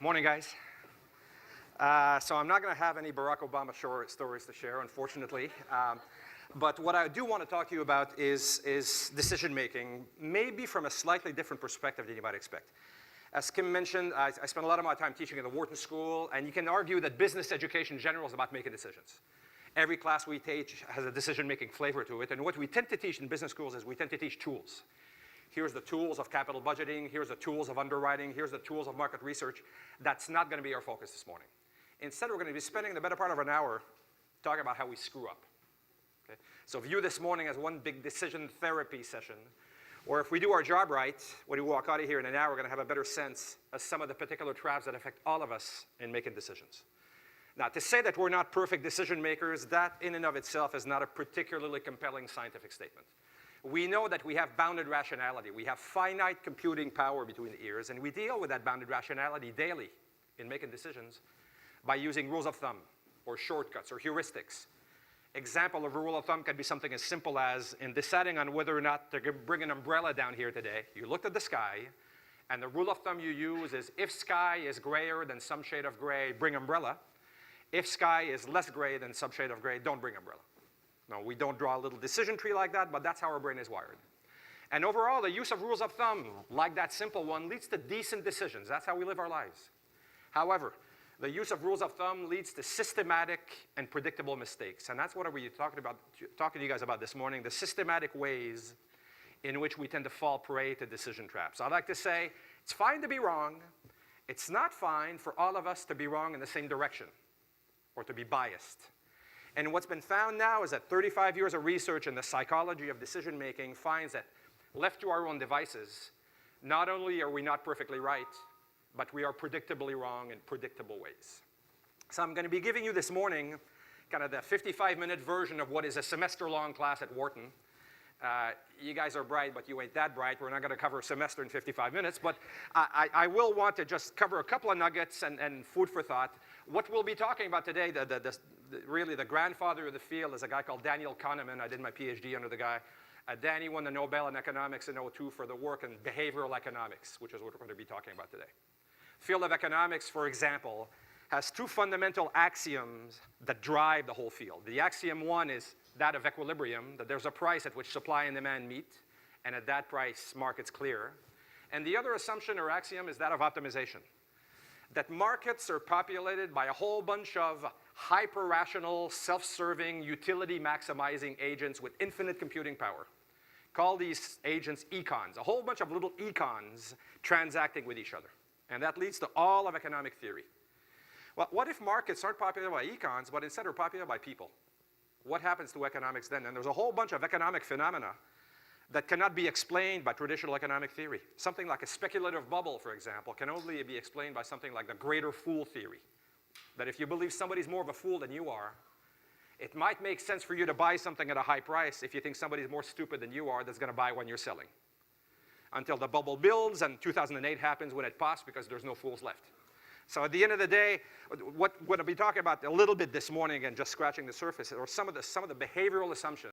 Morning, guys. So I'm not going to have any Barack Obama stories to share, unfortunately. But what I do want to talk to you about is decision-making, maybe from a slightly different perspective than you might expect. As Kim mentioned, I spent a lot of my time teaching at the Wharton School, and you can argue that business education in general is about making decisions. Every class we teach has a decision-making flavor to it, and what we tend to teach in business schools is we tend to teach tools. Here's the tools of capital budgeting, here's the tools of underwriting, here's the tools of market research. That's not going to be our focus this morning. Instead, we're going to be spending the better part of an hour talking about how we screw up. Okay? So view this morning as one big decision therapy session, or if we do our job right, when we walk out of here in an hour, we're going to have a better sense of some of the particular traps that affect all of us in making decisions. Now, to say that we're not perfect decision makers, that in and of itself is not a particularly compelling scientific statement. We know that we have bounded rationality. We have finite computing power between the ears, and we deal with that bounded rationality daily in making decisions by using rules of thumb or shortcuts or heuristics. Example of a rule of thumb can be something as simple as in deciding on whether or not to bring an umbrella down here today, you looked at the sky, and the rule of thumb you use is if sky is grayer than some shade of gray, bring umbrella. If sky is less gray than some shade of gray, don't bring umbrella. No, we don't draw a little decision tree like that, but that's how our brain is wired. And overall, the use of rules of thumb, like that simple one, leads to decent decisions. That's how we live our lives. However, the use of rules of thumb leads to systematic and predictable mistakes. And that's what we're talking to you guys about this morning, the systematic ways in which we tend to fall prey to decision traps. I like to say, it's fine to be wrong. It's not fine for all of us to be wrong in the same direction or to be biased. And what's been found now is that 35 years of research in the psychology of decision-making finds that left to our own devices, not only are we not perfectly right, but we are predictably wrong in predictable ways. So I'm going to be giving you this morning kind of the 55-minute version of what is a semester-long class at Wharton. You guys are bright, but you ain't that bright. We're not going to cover a semester in 55 minutes, but I will want to just cover a couple of nuggets and food for thought. What we'll be talking about today, really the grandfather of the field is a guy called Daniel Kahneman. I did my PhD under the guy. Danny won the Nobel in economics in '02 for the work in behavioral economics, which is what we're going to be talking about today. Field of economics, for example, has two fundamental axioms that drive the whole field. The axiom one is that of equilibrium, that there's a price at which supply and demand meet, and at that price, markets clear. And the other assumption or axiom is that of optimization, that markets are populated by a whole bunch of hyper-rational, self-serving, utility-maximizing agents with infinite computing power. Call these agents econs, a whole bunch of little econs transacting with each other. And that leads to all of economic theory. Well, what if markets aren't populated by econs, but instead are populated by people? What happens to economics then? And there's a whole bunch of economic phenomena that cannot be explained by traditional economic theory. Something like a speculative bubble, for example, can only be explained by something like the greater fool theory. That if you believe somebody's more of a fool than you are, it might make sense for you to buy something at a high price if you think somebody's more stupid than you are that's going to buy when you're selling. Until the bubble builds and 2008 happens when it pops because there's no fools left. So at the end of the day, what I'll be talking about a little bit this morning and just scratching the surface are some of the behavioral assumptions